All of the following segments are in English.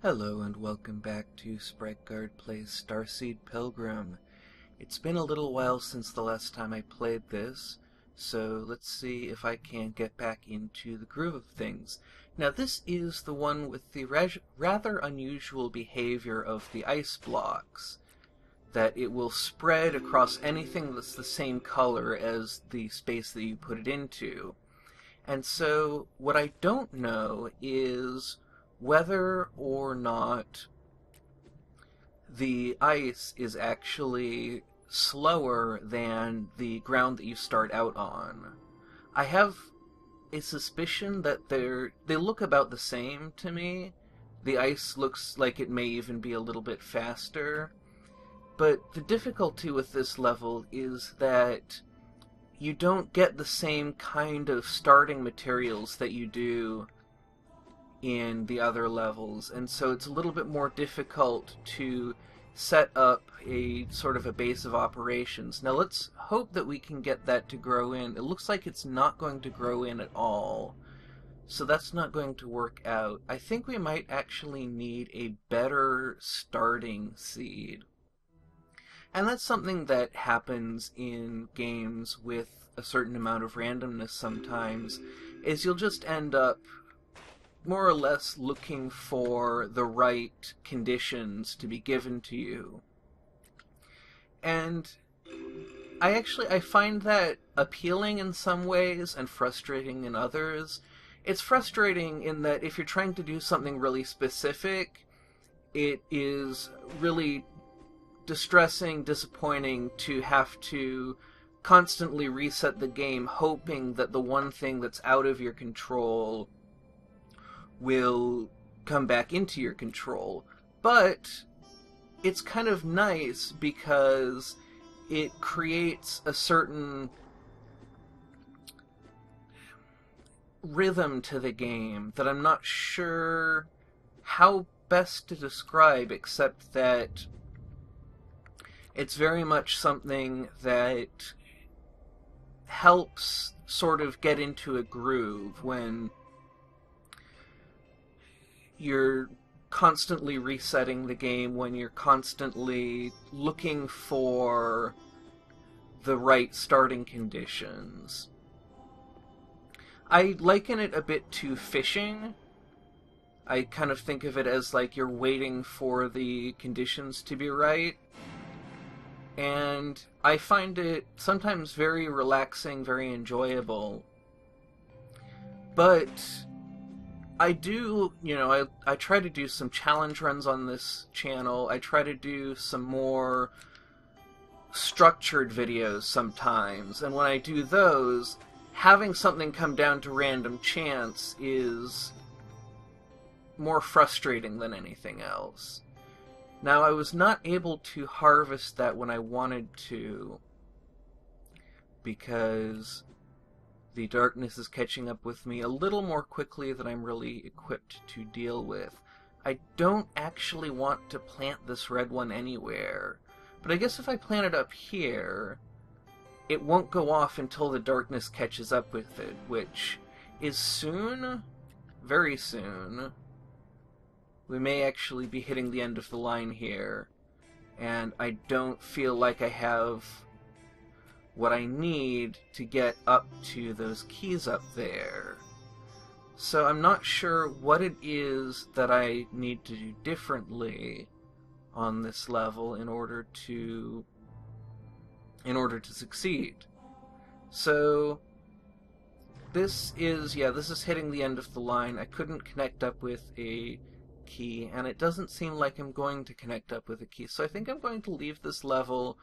Hello and welcome back to Sprite Guard plays Starseed Pilgrim. It's been a little while since the last time I played this, so let's see if I can get back into the groove of things. Now this is the one with the rather unusual behavior of the ice blocks, that it will spread across anything that's the same color as the space that you put it into. And so what I don't know is whether or not the ice is actually slower than the ground that you start out on. I have a suspicion that they look about the same to me. The ice looks like it may even be a little bit faster. But the difficulty with this level is that you don't get the same kind of starting materials that you do in the other levels, and so it's a little bit more difficult to set up a sort of a base of operations. Now let's hope that we can get that to grow in. It looks like it's not going to grow in at all, so that's not going to work out. I think we might actually need a better starting seed. And that's something that happens in games with a certain amount of randomness sometimes, is you'll just end up more or less looking for the right conditions to be given to you. And I find that appealing in some ways and frustrating in others. It's frustrating in that if you're trying to do something really specific, it is really distressing, disappointing to have to constantly reset the game hoping that the one thing that's out of your control will come back into your control. But it's kind of nice because it creates a certain rhythm to the game that I'm not sure how best to describe, except that it's very much something that helps sort of get into a groove when you're constantly resetting the game, when you're constantly looking for the right starting conditions. I liken it a bit to fishing. I kind of think of it as like you're waiting for the conditions to be right. And I find it sometimes very relaxing, very enjoyable. But I do, I try to do some challenge runs on this channel. I try to do some more structured videos sometimes. And when I do those, having something come down to random chance is more frustrating than anything else. Now, I was not able to harvest that when I wanted to, because the darkness is catching up with me a little more quickly than I'm really equipped to deal with. I don't actually want to plant this red one anywhere, but I guess if I plant it up here, it won't go off until the darkness catches up with it, which is soon, very soon. We may actually be hitting the end of the line here, and I don't feel like I have what I need to get up to those keys up there. So I'm not sure what it is that I need to do differently on this level in order to succeed. So this is hitting the end of the line. I couldn't connect up with a key, and it doesn't seem like I'm going to connect up with a key, so I think I'm going to leave this level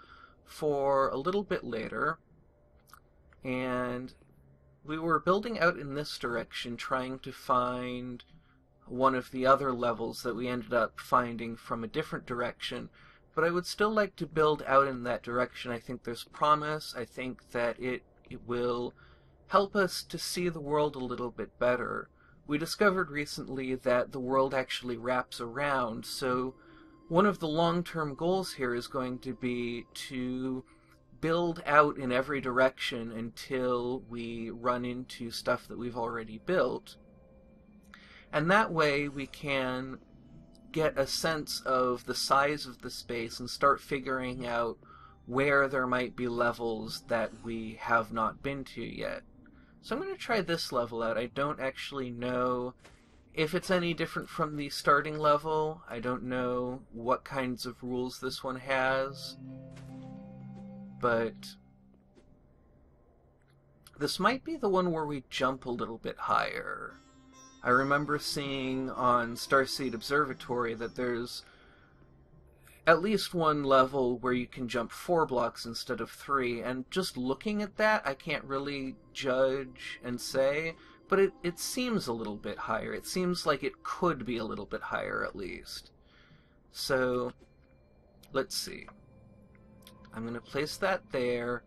for a little bit later. And we were building out in this direction, trying to find one of the other levels that we ended up finding from a different direction, but I would still like to build out in that direction. I think there's promise. I think that it will help us to see the world a little bit better. We discovered recently that the world actually wraps around, so one of the long-term goals here is going to be to build out in every direction until we run into stuff that we've already built. And that way we can get a sense of the size of the space and start figuring out where there might be levels that we have not been to yet. So I'm going to try this level out. I don't actually know if it's any different from the starting level. I don't know what kinds of rules this one has, but this might be the one where we jump a little bit higher. I remember seeing on Starseed Observatory that there's at least one level where you can jump 4 blocks instead of 3, and just looking at that, I can't really judge and say, but it seems a little bit higher. It seems like it could be a little bit higher, at least. So, let's see. I'm going to place that there.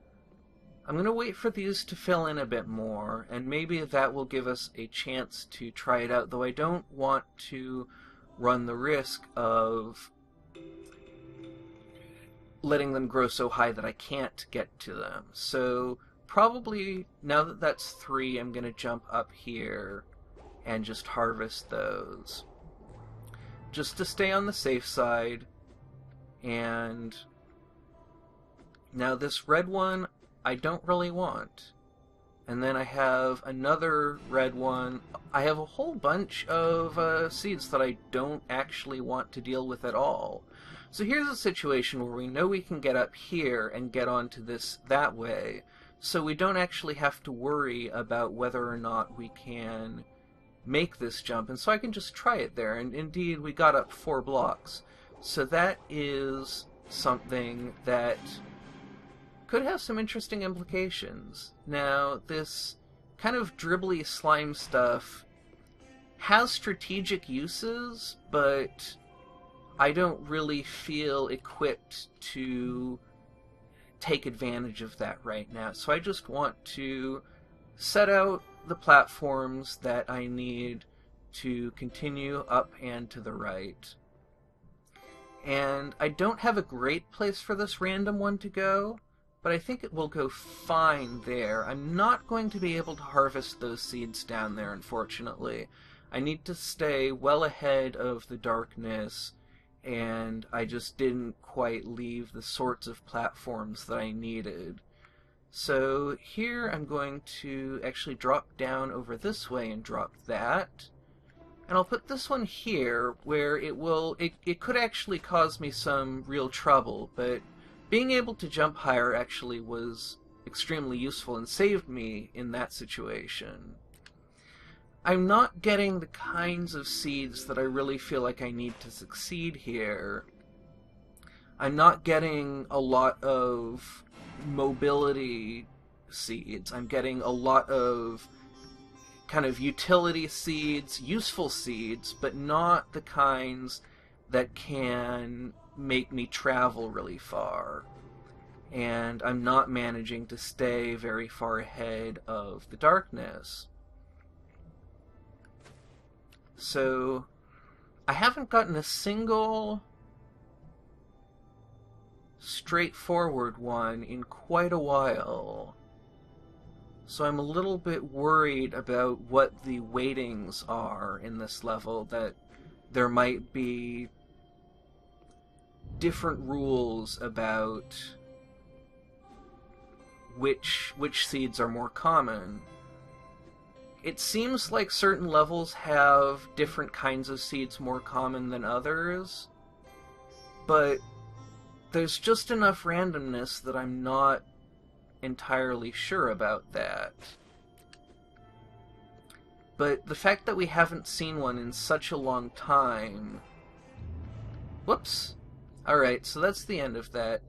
I'm going to wait for these to fill in a bit more, and maybe that will give us a chance to try it out, though I don't want to run the risk of letting them grow so high that I can't get to them. So probably, now that that's 3, I'm going to jump up here and just harvest those, just to stay on the safe side. And now this red one I don't really want. And then I have another red one. I have a whole bunch of seeds that I don't actually want to deal with at all. So here's a situation where we know we can get up here and get onto this that way, so we don't actually have to worry about whether or not we can make this jump, and so I can just try it there, and indeed we got up 4 blocks. So that is something that could have some interesting implications. Now, this kind of dribbly slime stuff has strategic uses, but I don't really feel equipped to take advantage of that right now. So I just want to set out the platforms that I need to continue up and to the right. And I don't have a great place for this random one to go, but I think it will go fine there. I'm not going to be able to harvest those seeds down there, unfortunately. I need to stay well ahead of the darkness, and I just didn't quite leave the sorts of platforms that I needed. So here I'm going to actually drop down over this way and drop that. And I'll put this one here where it could actually cause me some real trouble, but being able to jump higher actually was extremely useful and saved me in that situation. I'm not getting the kinds of seeds that I really feel like I need to succeed here. I'm not getting a lot of mobility seeds. I'm getting a lot of kind of utility seeds, useful seeds, but not the kinds that can make me travel really far. And I'm not managing to stay very far ahead of the darkness. So I haven't gotten a single straightforward one in quite a while. So I'm a little bit worried about what the weightings are in this level, that there might be different rules about which seeds are more common. It seems like certain levels have different kinds of seeds more common than others, but there's just enough randomness that I'm not entirely sure about that. But the fact that we haven't seen one in such a long time... Whoops! Alright, so that's the end of that.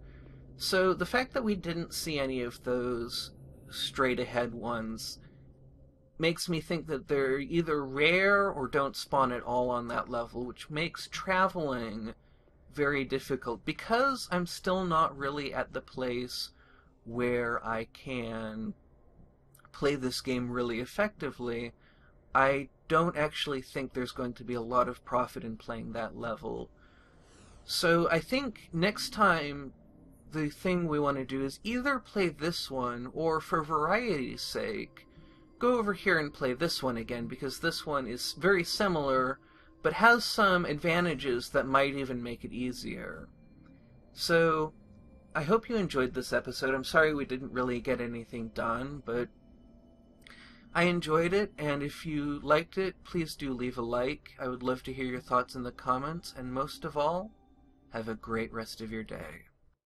So the fact that we didn't see any of those straight-ahead ones makes me think that they're either rare or don't spawn at all on that level, which makes traveling very difficult. Because I'm still not really at the place where I can play this game really effectively, I don't actually think there's going to be a lot of profit in playing that level. So I think next time the thing we want to do is either play this one, or for variety's sake, go over here and play this one again, because this one is very similar, but has some advantages that might even make it easier. So, I hope you enjoyed this episode. I'm sorry we didn't really get anything done, but I enjoyed it, and if you liked it, please do leave a like. I would love to hear your thoughts in the comments, and most of all, have a great rest of your day.